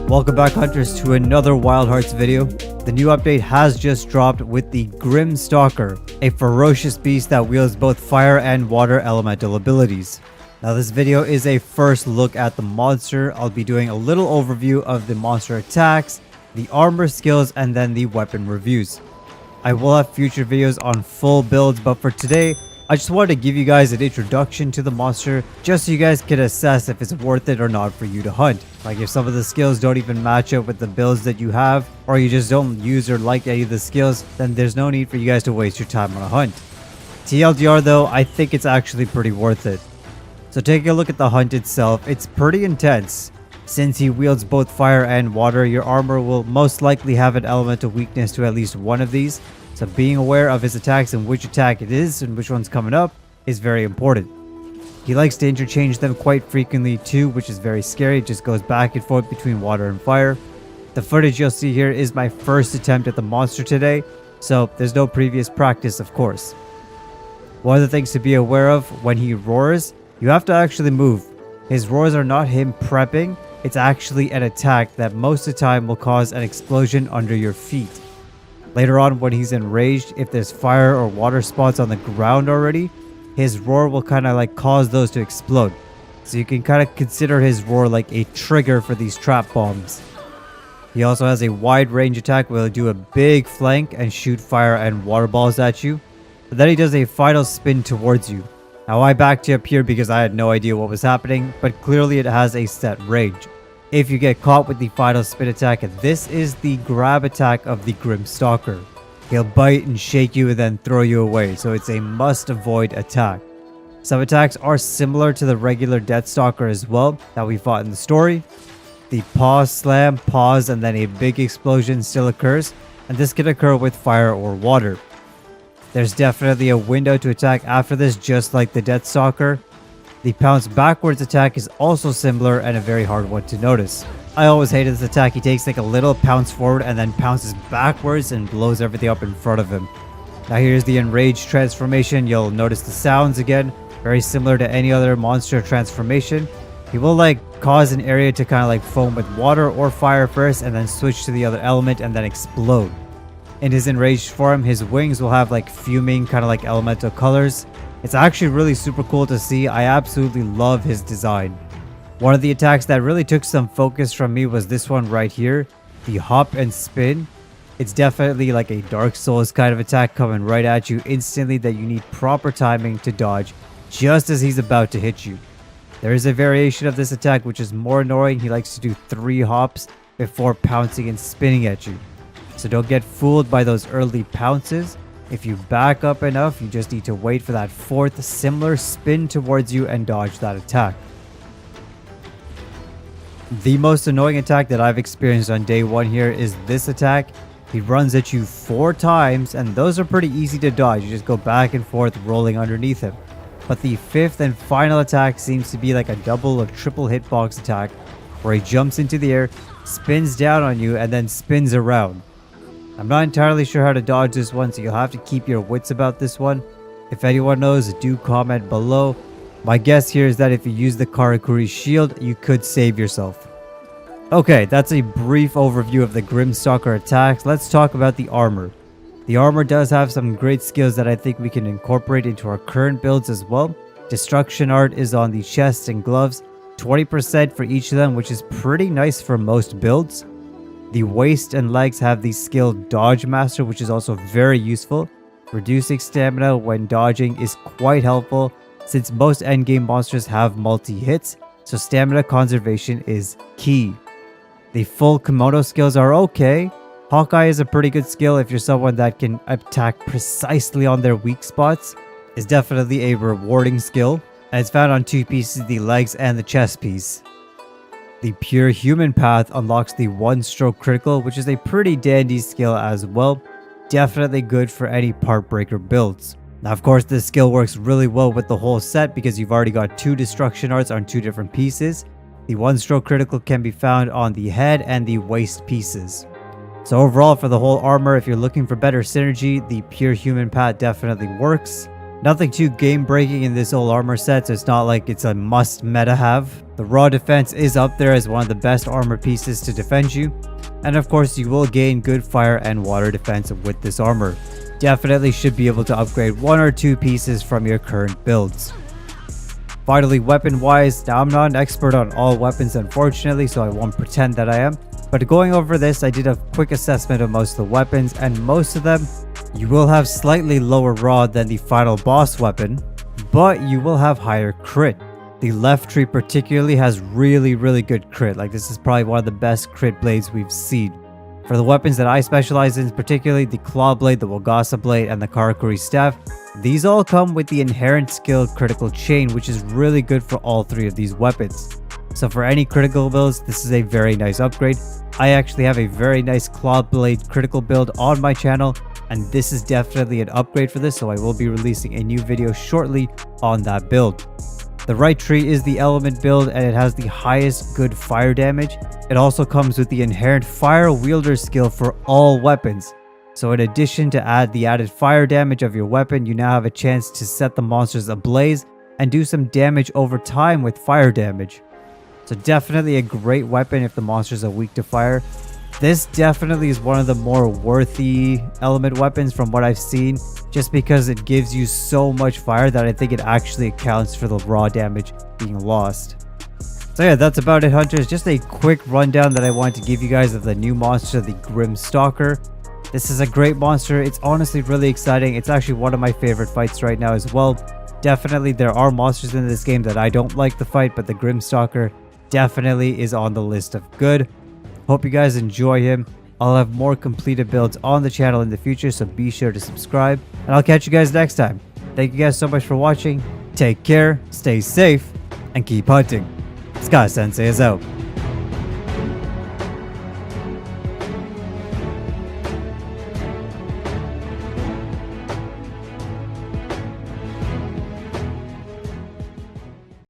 Welcome back, hunters, to another Wild Hearts video. The new update has just dropped with the Grimstalker, a ferocious beast that wields both fire and water elemental abilities. Now this video is a first look at the monster. I'll be doing a little overview of the monster attacks, the armor skills, and then the weapon reviews. I will have future videos on full builds, but for today, I just wanted to give you guys an introduction to the monster, just so you guys can assess if it's worth it or not for you to hunt. Like if some of the skills don't even match up with the builds that you have, or you just don't use or like any of the skills, then there's no need for you guys to waste your time on a hunt. TLDR though, I think it's actually pretty worth it. So taking a look at the hunt itself, it's pretty intense. Since he wields both fire and water, your armor will most likely have an elemental weakness to at least one of these. So being aware of his attacks and which attack it is and which one's coming up is very important. He likes to interchange them quite frequently too, which is very scary. It just goes back and forth between water and fire. The footage you'll see here is my first attempt at the monster today, so there's no previous practice, of course. One of the things to be aware of when he roars, you have to actually move. His roars are not him prepping, it's actually an attack that most of the time will cause an explosion under your feet. Later on, when he's enraged, if there's fire or water spots on the ground already, his roar will kind of like cause those to explode. So you can kind of consider his roar like a trigger for these trap bombs. He also has a wide range attack where he'll do a big flank and shoot fire and water balls at you. But then he does a final spin towards you. Now I backed you up here because I had no idea what was happening, but clearly it has a set range. If you get caught with the final spin attack, this is the grab attack of the Grimstalker. He'll bite and shake you and then throw you away, so it's a must avoid attack. Some attacks are similar to the regular Deathstalker as well that we fought in the story. The pause slam, pause, and then a big explosion still occurs, and this can occur with fire or water. There's definitely a window to attack after this, just like the Deathstalker. The pounce backwards attack is also similar and a very hard one to notice. I always hated this attack. He takes like a little pounce forward and then pounces backwards and blows everything up in front of him. Now here's the enraged transformation. You'll notice the sounds again, very similar to any other monster transformation. He will like cause an area to kind of like foam with water or fire first and then switch to the other element and then explode. In his enraged form, his wings will have like fuming kind of like elemental colors. It's actually really super cool to see. I absolutely love his design. One of the attacks that really took some focus from me was this one right here, the hop and spin. It's definitely like a Dark Souls kind of attack coming right at you instantly that you need proper timing to dodge just as he's about to hit you. There is a variation of this attack which is more annoying. He likes to do 3 hops before pouncing and spinning at you. So don't get fooled by those early pounces. If you back up enough, you just need to wait for that 4th similar spin towards you and dodge that attack. The most annoying attack that I've experienced on day 1 here is this attack. He runs at you 4 times and those are pretty easy to dodge. You just go back and forth rolling underneath him. But the 5th and final attack seems to be like a double or triple hitbox attack where he jumps into the air, spins down on you, and then spins around. I'm not entirely sure how to dodge this one, so you'll have to keep your wits about this one. If anyone knows, do comment below. My guess here is that if you use the Karakuri shield, you could save yourself. Okay, that's a brief overview of the Grimstalker attacks. Let's talk about the armor. The armor does have some great skills that I think we can incorporate into our current builds as well. Destruction art is on the chest and gloves, 20% for each of them, which is pretty nice for most builds. The waist and legs have the skill Dodge Master, which is also very useful. Reducing stamina when dodging is quite helpful since most endgame monsters have multi-hits, so stamina conservation is key. The full kimono skills are okay. Hawkeye is a pretty good skill if you're someone that can attack precisely on their weak spots. It's definitely a rewarding skill, and it's found on 2 pieces, the legs and the chest piece. The Pure Human Path unlocks the 1-stroke critical, which is a pretty dandy skill as well. Definitely good for any part breaker builds. Now of course this skill works really well with the whole set because you've already got 2 destruction arts on 2 different pieces. The 1-stroke critical can be found on the head and the waist pieces. So overall for the whole armor, if you're looking for better synergy, the Pure Human Path definitely works. Nothing too game breaking in this whole armor set, so it's not like it's a must meta have. The raw defense is up there as one of the best armor pieces to defend you, and of course you will gain good fire and water defense with this armor. Definitely should be able to upgrade 1 or 2 pieces from your current builds. Finally, weapon wise, now I'm not an expert on all weapons unfortunately, so I won't pretend that I am, but going over this I did a quick assessment of most of the weapons, and most of them you will have slightly lower raw than the final boss weapon, but you will have higher crit. The left tree particularly has really good crit. Like, this is probably one of the best crit blades we've seen. For the weapons that I specialize in, particularly the Claw Blade, the Wagasa Blade, and the Karakuri Staff, these all come with the inherent skill critical chain, which is really good for all 3 of these weapons. So for any critical builds, this is a very nice upgrade. I actually have a very nice Claw Blade critical build on my channel, and this is definitely an upgrade for this, so I will be releasing a new video shortly on that build. The right tree is the element build, and it has the highest good fire damage. It also comes with the inherent fire wielder skill for all weapons. So in addition to add the added fire damage of your weapon, you now have a chance to set the monsters ablaze and do some damage over time with fire damage. So definitely a great weapon if the monsters are weak to fire. This definitely is one of the more worthy element weapons from what I've seen, just because it gives you so much fire that I think it actually accounts for the raw damage being lost. So yeah, that's about it, hunters. Just a quick rundown that I wanted to give you guys of the new monster, the Grimstalker. This is a great monster. It's honestly really exciting. It's actually one of my favorite fights right now as well. Definitely there are monsters in this game that I don't like to fight, but the Grimstalker definitely is on the list of good. Hope you guys enjoy him. I'll have more completed builds on the channel in the future, so be sure to subscribe, and I'll catch you guys next time. Thank you guys so much for watching. Take care, stay safe, and keep hunting. Sky Sensei is out.